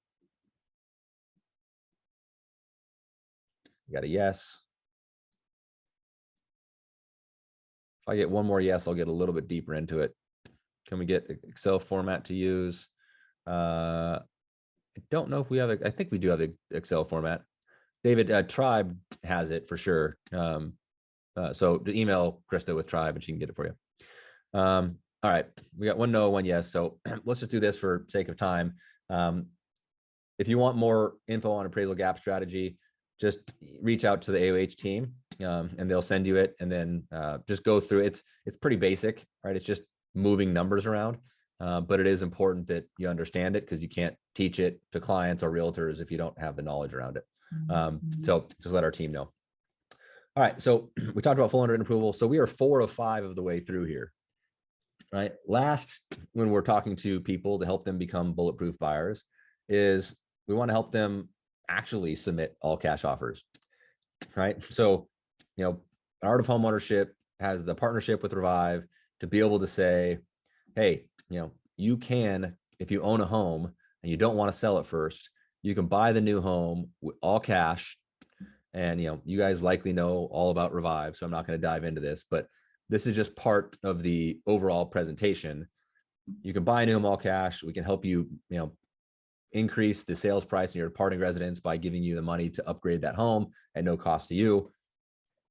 Got a yes. If I get one more yes, I'll get a little bit deeper into it. Can we get Excel format to use? I don't know if we have I think we do have the Excel format. David, Tribe has it for sure. So email Krista with Tribe and she can get it for you. All right, we got 1 no, 1 yes. So let's just do this for sake of time. If you want more info on appraisal gap strategy, just reach out to the AOH team and they'll send you it, and then just go through it. It's pretty basic, right? It's just moving numbers around, but it is important that you understand it, because you can't teach it to clients or realtors if you don't have the knowledge around it. So just let our team know. All right, so we talked about full underwritten approval. So we are 4 of 5 of the way through here, right? Last, when we're talking to people to help them become bulletproof buyers, is we want to help them actually submit all cash offers, right? So, Art of Homeownership has the partnership with Revive to be able to say, hey, you can, if you own a home and you don't want to sell it first, you can buy the new home with all cash. And, you guys likely know all about Revive, so I'm not going to dive into this, but this is just part of the overall presentation. You can buy a new home all cash. We can help you, increase the sales price in your departing residence by giving you the money to upgrade that home at no cost to you.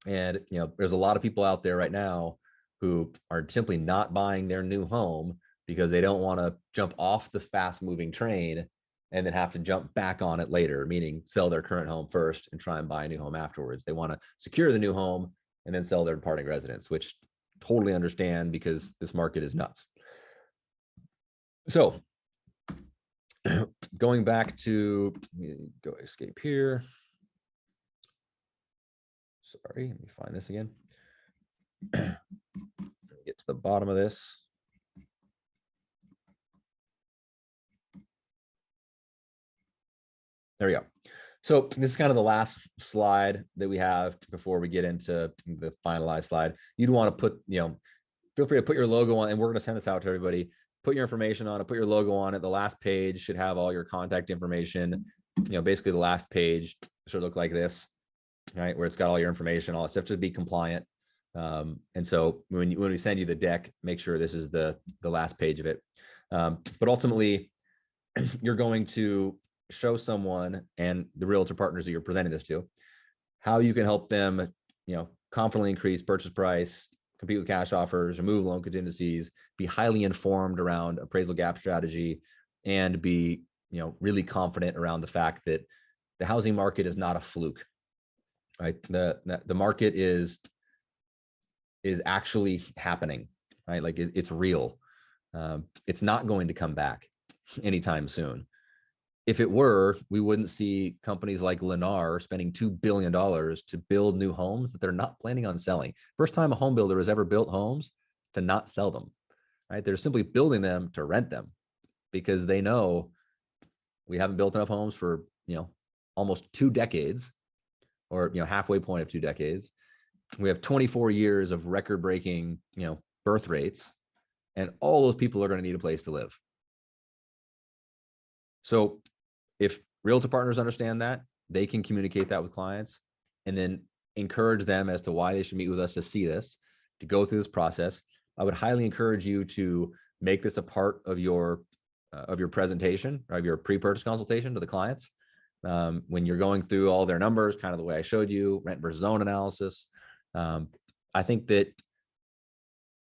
And, there's a lot of people out there right now who are simply not buying their new home because they don't want to jump off the fast moving train and then have to jump back on it later, meaning sell their current home first and try and buy a new home afterwards. They want to secure the new home and then sell their departing residence, which totally understand, because this market is nuts. So going back to, go escape here. Sorry, let me find this again. Get to the bottom of this. There we go. So this is kind of the last slide that we have before we get into the finalized slide. You'd want to put, feel free to put your logo on, and we're going to send this out to everybody. Put your information on it, put your logo on it. The last page should have all your contact information. Basically the last page should look like this, right? Where it's got all your information, all that stuff, to be compliant. And so when we send you the deck, make sure this is the last page of it. But ultimately, you're going to show someone and the realtor partners that you're presenting this to how you can help them, confidently increase purchase price, compete with cash offers, remove loan contingencies, be highly informed around appraisal gap strategy, and be, really confident around the fact that the housing market is not a fluke, right? The market is actually happening, right? Like it's real. It's not going to come back anytime soon. If it were, we wouldn't see companies like Lennar spending $2 billion to build new homes that they're not planning on selling. First time a home builder has ever built homes to not sell them, right? They're simply building them to rent them because they know we haven't built enough homes for, almost 2 decades, or, halfway point of 2 decades. We have 24 years of record-breaking, birth rates, and all those people are going to need a place to live. So if realtor partners understand that, they can communicate that with clients and then encourage them as to why they should meet with us to see this, to go through this process. I would highly encourage you to make this a part of your presentation, or of your pre-purchase consultation to the clients. When you're going through all their numbers, kind of the way I showed you, rent versus own analysis. I think that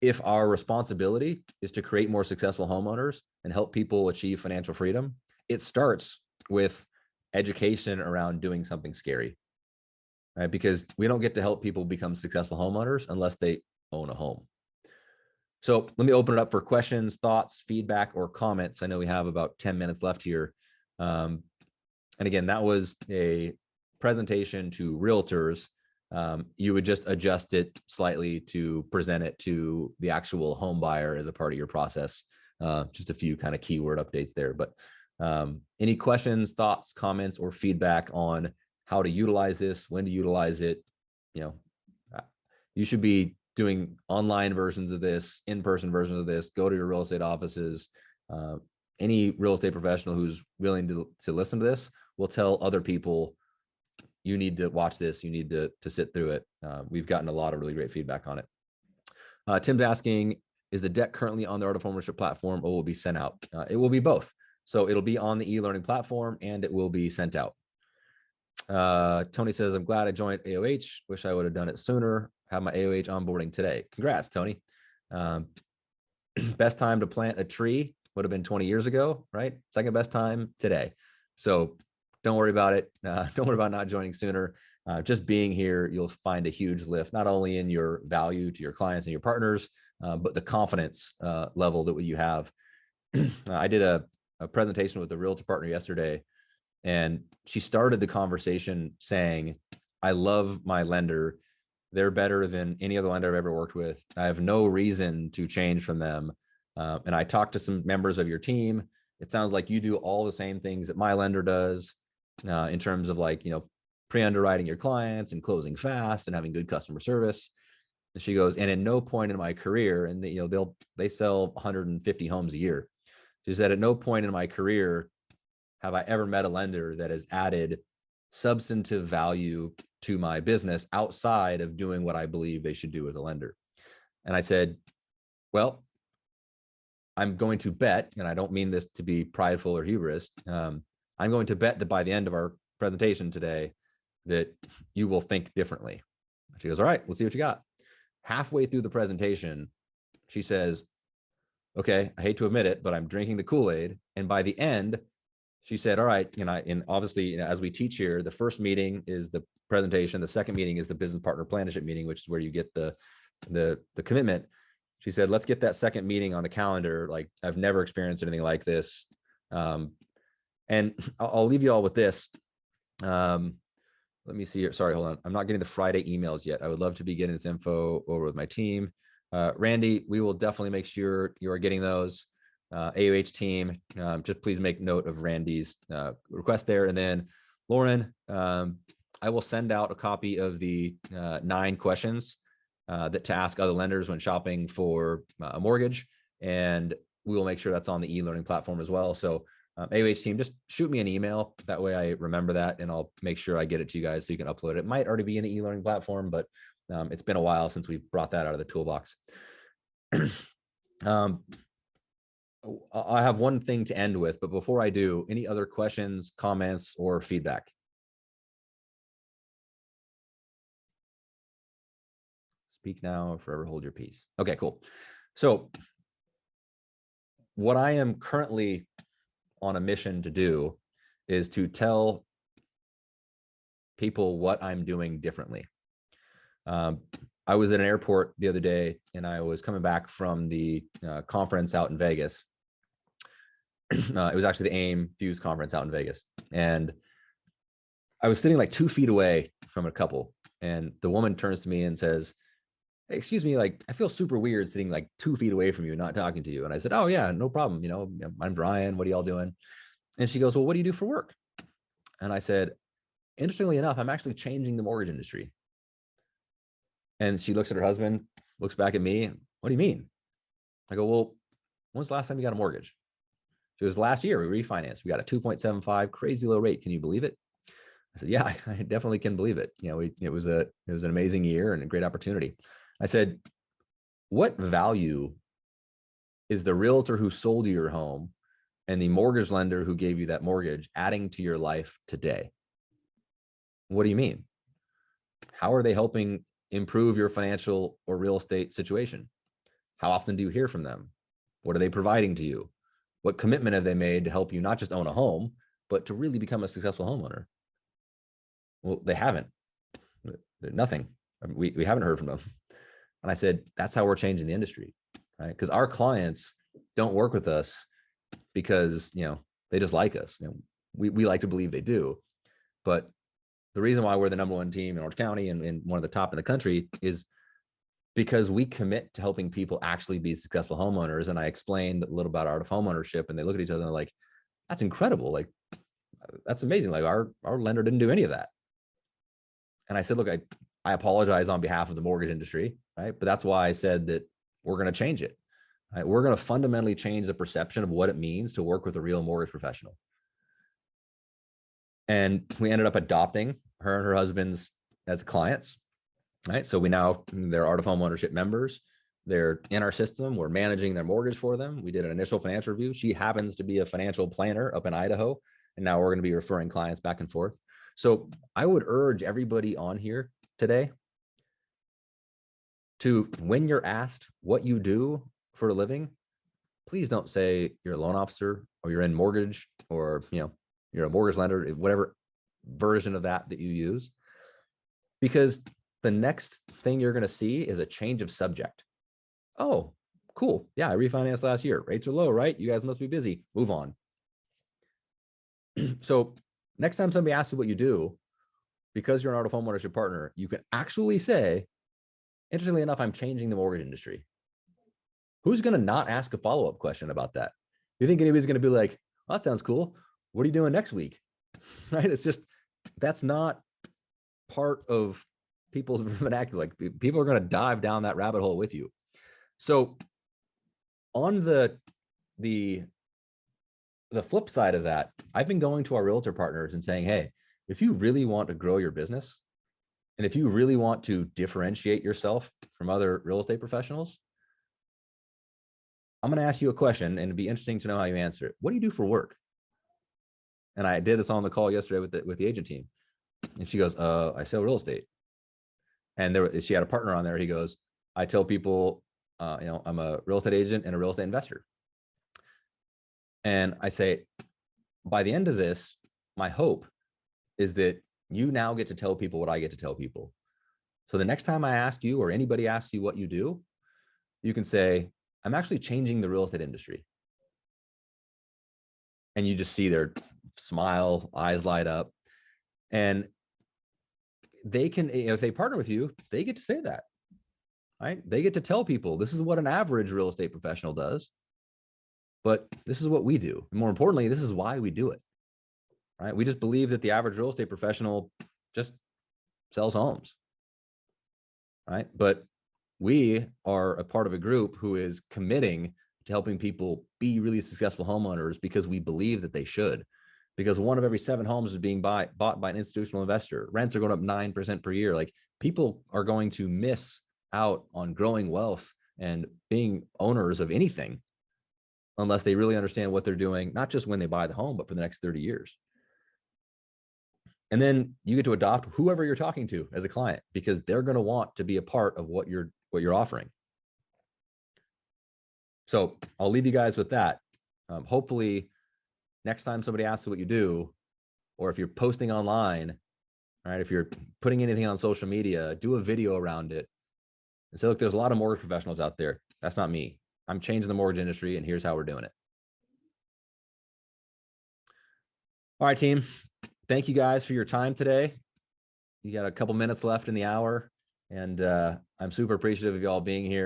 if our responsibility is to create more successful homeowners and help people achieve financial freedom, it starts with education around doing something scary, right? Because we don't get to help people become successful homeowners unless they own a home. So let me open it up for questions, thoughts, feedback, or comments. I know we have about 10 minutes left here. And again, that was a presentation to realtors. You would just adjust it slightly to present it to the actual home buyer as a part of your process. Just a few kind of keyword updates there. But any questions, thoughts, comments, or feedback on how to utilize this, when to utilize it? You should be doing online versions of this, in-person versions of this. Go to your real estate offices. Any real estate professional who's willing to listen to this will tell other people, you need to watch this, you need to sit through it. We've gotten a lot of really great feedback on it. Tim's asking, is the deck currently on the Art of Homeownership platform, or will be sent out? It will be both. So it'll be on the e-learning platform and it will be sent out. Tony says, I'm glad I joined AOH. Wish I would have done it sooner. Have my AOH onboarding today. Congrats, Tony. Best time to plant a tree would have been 20 years ago, right? Second best time today. So don't worry about it. Don't worry about not joining sooner. Just being here, you'll find a huge lift, not only in your value to your clients and your partners, but the confidence level that you have. I did a presentation with a realtor partner yesterday, and she started the conversation saying, I love my lender. They're better than any other lender I've ever worked with. I have no reason to change from them. And I talked to some members of your team. It sounds like you do all the same things that my lender does, in terms of pre-underwriting your clients and closing fast and having good customer service. And she goes, and at no point in my career, and they sell 150 homes a year. She said, at no point in my career have I ever met a lender that has added substantive value to my business outside of doing what I believe they should do as a lender. And I said, well, I'm going to bet, and I don't mean this to be prideful or hubris, I'm going to bet that by the end of our presentation today, that you will think differently. She goes, all right, let's see what you got. Halfway through the presentation, she says, okay, I hate to admit it, but I'm drinking the Kool-Aid. And by the end, she said, all right, and obviously, as we teach here, the first meeting is the presentation. The second meeting is the business partner plannership meeting, which is where you get the commitment. She said, let's get that second meeting on the calendar. Like, I've never experienced anything like this. And I'll leave you all with this. Let me see here. Sorry, hold on. I'm not getting the Friday emails yet. I would love to be getting this info over with my team. Randy, we will definitely make sure you are getting those. AOH team, just please make note of Randy's request there. And then Lauren, I will send out a copy of the 9 questions that to ask other lenders when shopping for a mortgage. And we will make sure that's on the e-learning platform as well. So AOH team, just shoot me an email. That way I remember that and I'll make sure I get it to you guys so you can upload it. It might already be in the e-learning platform, but it's been a while since we brought that out of the toolbox. I have one thing to end with, but before I do, any other questions, comments, or feedback? Speak now or forever hold your peace. Okay, cool. So what I am currently on a mission to do is to tell people what I'm doing differently. I was at an airport the other day and I was coming back from the conference out in Vegas. It was actually the AIM Fuse conference out in Vegas. And I was sitting like 2 feet away from a couple. And the woman turns to me and says, "Hey, excuse me, like, I feel super weird sitting like 2 feet away from you, not talking to you." And I said, "Oh yeah, no problem. I'm Brian. What are y'all doing?" And she goes, "Well, what do you do for work?" And I said, "Interestingly enough, I'm actually changing the mortgage industry." And she looks at her husband, looks back at me, and, "What do you mean?" I go, "Well, when's the last time you got a mortgage?" She goes, "Last year we refinanced. We got a 2.75, crazy low rate. Can you believe it?" I said, "Yeah, I definitely can believe it. It was an amazing year and a great opportunity." I said, "What value is the realtor who sold you your home and the mortgage lender who gave you that mortgage adding to your life today?" "What do you mean? How are they helping improve your financial or real estate situation? How often do you hear from them? What are they providing to you? What commitment have they made to help you not just own a home, but to really become a successful homeowner?" "Well, they haven't. Nothing. I mean, we haven't heard from them." And I said, "That's how we're changing the industry, right? Because our clients don't work with us because, they just like us. We like to believe they do. But the reason why we're the #1 team in Orange County and one of the top in the country is because we commit to helping people actually be successful homeowners." And I explained a little about art of homeownership, and they look at each other and they're like, "That's incredible. Like, that's amazing. Like our lender didn't do any of that." And I said, "Look, I apologize on behalf of the mortgage industry, right? But that's why I said that we're going to change it. Right? We're going to fundamentally change the perception of what it means to work with a real mortgage professional." And we ended up adopting her and her husband's as clients, right? So they're Art of Homeownership members. They're in our system. We're managing their mortgage for them. We did an initial financial review. She happens to be a financial planner up in Idaho. And now we're going to be referring clients back and forth. So I would urge everybody on here today to, when you're asked what you do for a living, please don't say you're a loan officer or you're in mortgage or, you're a mortgage lender, whatever version of that you use, because the next thing you're going to see is a change of subject. "Oh, cool. Yeah, I refinanced last year. Rates are low, right? You guys must be busy. Move on." So next time somebody asks you what you do, because you're an Art of Homeownership partner, you can actually say, "Interestingly enough, I'm changing the mortgage industry." Who's going to not ask a follow-up question about that? You think anybody's going to be like, "Well, that sounds cool. What are you doing next week?" Right? It's just, that's not part of people's vernacular. Like, people are going to dive down that rabbit hole with you. So on the flip side of that, I've been going to our realtor partners and saying, "Hey, if you really want to grow your business and if you really want to differentiate yourself from other real estate professionals, I'm going to ask you a question and it'd be interesting to know how you answer it. What do you do for work?" And I did this on the call yesterday with the agent team. And she goes, "I sell real estate." And she had a partner on there. He goes, "I tell people, I'm a real estate agent and a real estate investor." And I say, by the end of this, my hope is that you now get to tell people what I get to tell people. So the next time I ask you or anybody asks you what you do, you can say, "I'm actually changing the real estate industry." And you just see their smile, eyes light up. And they can, if they partner with you, they get to say that, right? They get to tell people, this is what an average real estate professional does, but this is what we do. And more importantly, this is why we do it, right? We just believe that the average real estate professional just sells homes, right? But we are a part of a group who is committing to helping people be really successful homeowners because we believe that they should. Because 1 of every 7 homes is being bought by an institutional investor. Rents are going up 9% per year. Like, people are going to miss out on growing wealth and being owners of anything unless they really understand what they're doing, not just when they buy the home, but for the next 30 years. And then you get to adopt whoever you're talking to as a client, because they're going to want to be a part of what you're offering. So I'll leave you guys with that. Hopefully next time somebody asks what you do, or if you're posting online, right, if you're putting anything on social media, do a video around it and say, look, there's a lot of mortgage professionals out there. That's not me. I'm changing the mortgage industry, and here's how we're doing it. All right, team. Thank you guys for your time today. You got a couple minutes left in the hour, and I'm super appreciative of y'all being here.